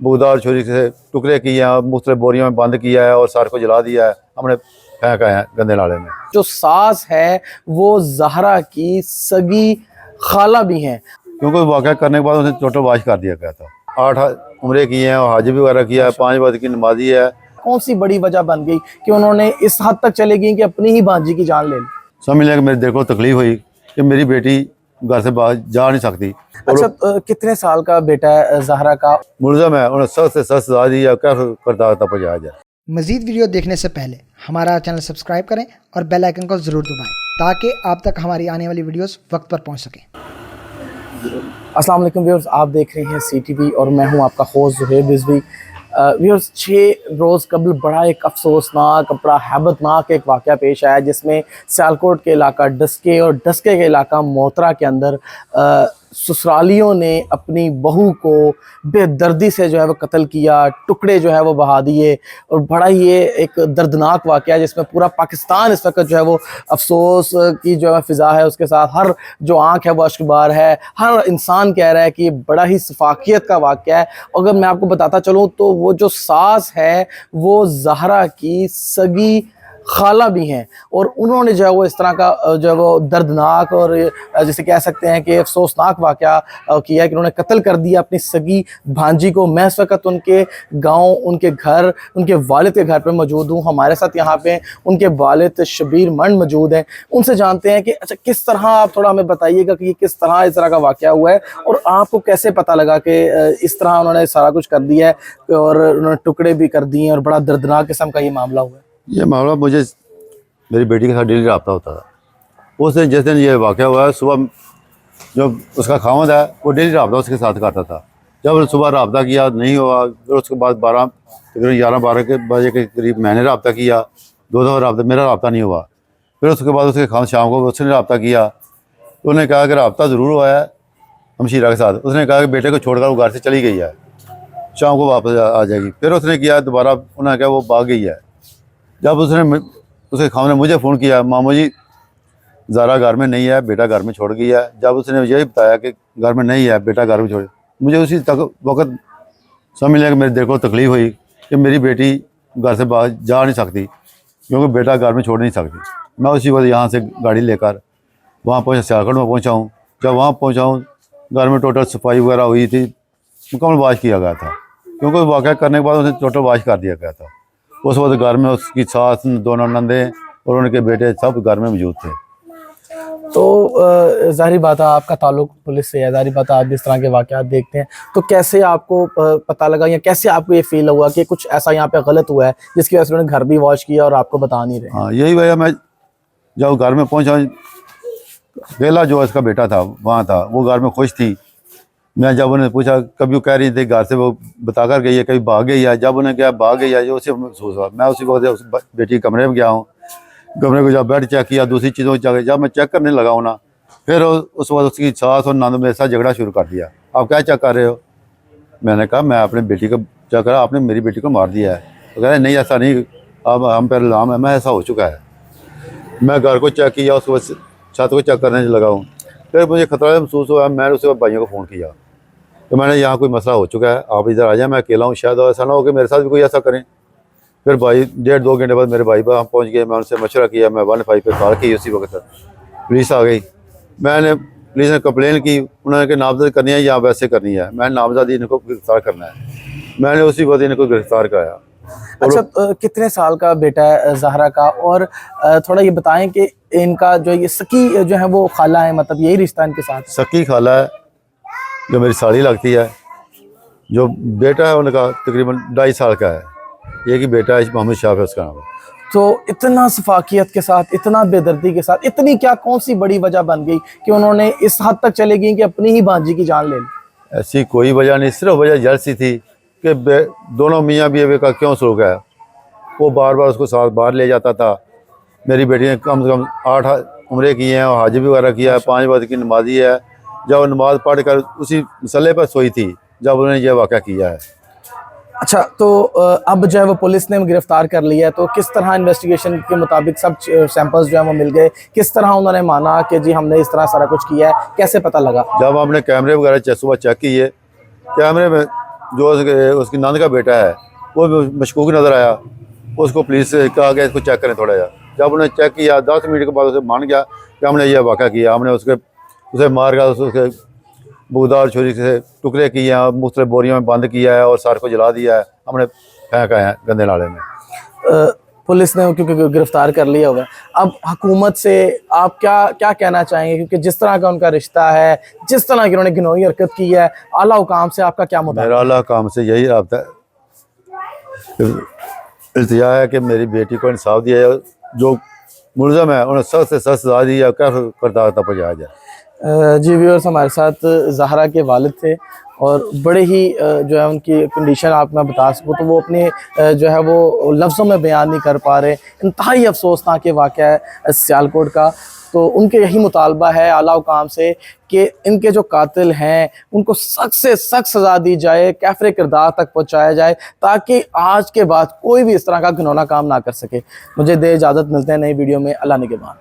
बुगदार छुरी से टुकड़े किए हैं, मुख्तलिफ बोरियों में बंद किया है और सार को जला दिया है, हमने फेंका है गंदे नाले में। जो सास है वो ज़हरा की सगी खाला भी हैं, क्योंकि वाक़या करने के बाद उसे टोटल वाश कर दिया गया था। 8 उम्रे किए हैं और हज भी वगैरह किया है, 5 वक्त की नमाजी है। कौन सी बड़ी वजह बन गई कि उन्होंने इस हद तक चले गई कि अपनी ही भांजी की जान ले ली? समझ लें कि मेरे दिल को तकलीफ हुई कि मेरी बेटी घर से बाहर जा नहीं सकती। अच्छा, कितने साल का बेटा है ज़हरा का? मुलज़म है, उन्हें सख्त से सख्त सज़ा दी है, क्या करता पहुँचाया जाए। मज़ीद वीडियो देखने से पहले हमारा चैनल सब्सक्राइब करें और बेल आइकन को ज़रूर दबाएं ताकि आप तक हमारी आने वाली वीडियोस वक्त पर पहुंच सकें। अस्सलाम वालेकुम व्यूअर्स, आप देख रहे हैं CTV और मैं हूं आपका होस्ट ज़ुहैब रिजवी। व्यूअर्स, 6 रोज़ कबल बड़ा एक अफसोसनाक, बड़ा हैबतनाक एक वाक़या पेश आया जिसमें सियालकोट के इलाका डस्के और डस्के के इलाका मोतरा के अंदर ससुरालियों ने अपनी बहू को बेदर्दी से जो है वो कत्ल किया, टुकड़े जो है वो बहा दिए। और बड़ा ही ये एक दर्दनाक वाक़या जिसमें पूरा पाकिस्तान इस वक्त जो है वो अफसोस की जो है फ़िज़ा है, उसके साथ हर जो आँख है वो अश्कबार है। हर इंसान कह रहा है कि बड़ा ही सफाकियत का वाक़या है। अगर मैं आपको बताता चलूँ तो वो जो सास है वो ज़हरा की सगी खाला भी हैं और उन्होंने जो है वो इस तरह का जो है वो दर्दनाक और जिसे कह सकते हैं कि अफसोसनाक वाक़या किया कि उन्होंने कत्ल कर दिया अपनी सगी भांजी को। मैं इस वक्त उनके गांव, उनके घर, उनके वालिद के घर पे मौजूद हूँ। हमारे साथ यहाँ पे उनके वालिद शबीर मंड मौजूद हैं। उनसे जानते हैं कि अच्छा किस तरह, आप थोड़ा हमें बताइएगा कि किस तरह इस तरह का वाक़या हुआ है और आपको कैसे पता लगा कि इस तरह उन्होंने सारा कुछ कर दिया है और उन्होंने टुकड़े भी कर दिए और बड़ा दर्दनाक किस्म का ये मामला हुआ है। ये मामला मुझे मेरी बेटी के साथ डेली रब्ता होता था। उस दिन जिस दिन ये वाक़या हुआ है, सुबह जो उसका खामद है वो डेली रब्ता उसके साथ करता था। जब सुबह रब्ता किया नहीं हुआ, फिर उसके बाद तकरीबन 11-12 के बजे के करीब मैंने रब्ता किया। 2 दफ़ा रब्ता, मेरा रब्ता नहीं हुआ। फिर उसके बाद उसके खामद शाम को उसने रब्ता किया तो उन्होंने कहा कि रब्ता ज़रूर हुआ है हमशीरा के साथ। उसने कहा कि बेटे को छोड़कर वो घर से चली गई है, शाम को वापस आ जाएगी। फिर उसने किया दोबारा, उन्होंने कहा वो भाग गई है। जब उसके खामद ने मुझे फ़ोन किया, मामू जी ज़हरा घर में नहीं है, बेटा घर में छोड़ गई है। जब उसने यही बताया कि घर में नहीं है, बेटा घर में छोड़, मुझे उसी वक्त समझ लिया कि मेरे दिल को तकलीफ हुई कि मेरी बेटी घर से बाहर जा नहीं सकती क्योंकि बेटा घर में छोड़ नहीं सकती। मैं उसी वक्त यहाँ से गाड़ी लेकर वहाँ पहुँचा, सियालकोट में पहुँचा हूँ। जब वहाँ पहुँचा हूँ, घर में टोटल सफाई वगैरह हुई थी, मुकम्मल वाश किया गया था क्योंकि वाक़या करने के बाद उसे टोटल वाश कर दिया गया था। उस वक्त घर में उसकी सास, दोनों नंदे और उनके बेटे सब घर में मौजूद थे। तो ज़ाहिर बात है आपका ताल्लुक पुलिस से है, ज़ाहिर बात है आप इस तरह के वाक़यात देखते हैं, तो कैसे आपको पता लगा या कैसे आपको ये फील हुआ कि कुछ ऐसा यहाँ पे गलत हुआ है जिसकी वजह से उन्होंने घर भी वॉश किया और आपको बता नहीं रहे? हाँ, यही वजह। मैं जब घर में पहुँचा, पहला जो इसका बेटा था वहाँ था, वो घर में खुश थी। मैं जब उन्हें पूछा, कभी वो कह रही थी घर से वो बता कर गई है, कभी भाग गई है। जब उन्हें क्या भाग गई है, जो उसे महसूस हुआ। मैं उसी वक्त उस बेटी के कमरे में गया हूँ। कमरे को जब बेड चेक किया, दूसरी चीज़ों को चेक, जब मैं चेक करने लगा हूँ ना, फिर उस वक्त उसकी सास और नंद मेरे साथ झगड़ा शुरू कर दिया। आप क्या चेक कर रहे हो? मैंने कहा मैं अपनी बेटी को चेक करा, आपने मेरी बेटी को मार दिया है। तो कह रहे नहीं ऐसा नहीं, अब हम पर इल्ज़ाम है। मैं ऐसा हो चुका है। मैं घर को चेक किया, उसके बाद छत को चेक करने लगा हूँ। फिर मुझे खतरा महसूस हुआ। मैंने उसके बाद भाइयों को फ़ोन किया तो मैंने यहाँ कोई मसला हो चुका है, आप इधर आ जाए, मैं अकेला हूँ, शायद ऐसा ना हो कि मेरे साथ भी कोई ऐसा करें। फिर भाई 1.5-2 घंटे बाद मेरे भाई हम पहुँच गए। मैं उनसे मशवरा किया, मैं 115 पे कॉल की। उसी वक्त पुलिस आ गई। मैंने पुलिस ने कंप्लेन की, उन्होंने कि नामजद करनी है या वैसे करनी है। मैंने नामजद इनको गिरफ्तार करना है। मैंने उसी वक्त इनको गिरफ्तार कराया। अच्छा, कितने साल का बेटा है ज़हरा का? और थोड़ा ये बताएं कि इनका जो ये सकी जो है वो खाला है, मतलब यही रिश्ता इनके साथ? सकी खाला है जो मेरी साली लगती है। जो बेटा है उनका तकरीबन 2.5 साल का है। एक ही बेटा है, मोहम्मद शाह है उसका नाम। तो इतना सफाकियत के साथ, इतना बेदर्दी के साथ, इतनी क्या कौन सी बड़ी वजह बन गई कि उन्होंने इस हद तक चले गई कि अपनी ही भांजी की जान ले ली? ऐसी कोई वजह नहीं, सिर्फ वजह जलसी थी कि दोनों मियाँ बीवी का क्यों सलूक है। वो बार बार उसको साथ बाहर ले जाता था। मेरी बेटी ने कम से कम 8 उम्रे किए हैं और हज भी वगैरह किया है, 5 वक्त की नमाजी है। जब नमाज पढ़ कर उसी मसले पर सोई थी जब उन्होंने यह वाक़या किया है। अच्छा, तो अब जो है वो पुलिस ने गिरफ्तार कर लिया है, तो किस तरह इन्वेस्टिगेशन के मुताबिक सब सैंपल्स जो है वो मिल गए? किस तरह उन्होंने माना कि जी हमने इस तरह सारा कुछ किया है? कैसे पता लगा? जब हमने कैमरे वगैरह सुबह चेक किए, कैमरे में जो उसकी नंद का बेटा है वो मशकूक नज़र आया। उसको पुलिस से कहा गया इसको चेक करें थोड़ा जा। जब उन्होंने चेक किया 10 मिनट के बाद उसे मान गया कि हमने ये वाक़ा किया, हमने उसे मार कर उसके बुगदार छुरी से टुकड़े किए हैं, मुख्तलिफ बोरियों में बंद किया है और सर को जला दिया है, हमने फेंका है गंदे नाले में। पुलिस ने क्योंकि गिरफ्तार कर लिया होगा, अब हुकूमत से आप क्या क्या कहना चाहेंगे? क्योंकि जिस तरह का उनका रिश्ता है, जिस तरह की उन्होंने घिनौनी हरकत की है, आला हुकाम से आपका क्या मुताबिक? मेरा अल्लाह काम से यही रब्ता इल्तिजा है कि मेरी बेटी को इंसाफ दिया जाए, जो मुलज़म है उन्हें सख्त से सख्त सज़ा दी जाए, क्या करता पहुँचाया जाए। जी व्यूअर्स, हमारे साथ ज़हरा के वालिद थे और बड़े ही जो है उनकी कंडीशन आप मैं बता सकूँ तो वो अपने जो है वो लफ्ज़ों में बयान नहीं कर पा रहे। इंतहाई अफसोसनाक वाक़या है सियालकोट का। तो उनके यही मुतालबा है आला हुकाम से कि इनके जो कातिल हैं उनको सख्त से सख्त सज़ा दी जाए, कैफ़रे किरदार तक पहुँचाया जाए, ताकि आज के बाद कोई भी इस तरह का घिनौना काम ना कर सके। मुझे दे इजाज़त, मिलते हैं नई वीडियो में। अल्लाह निगहबान।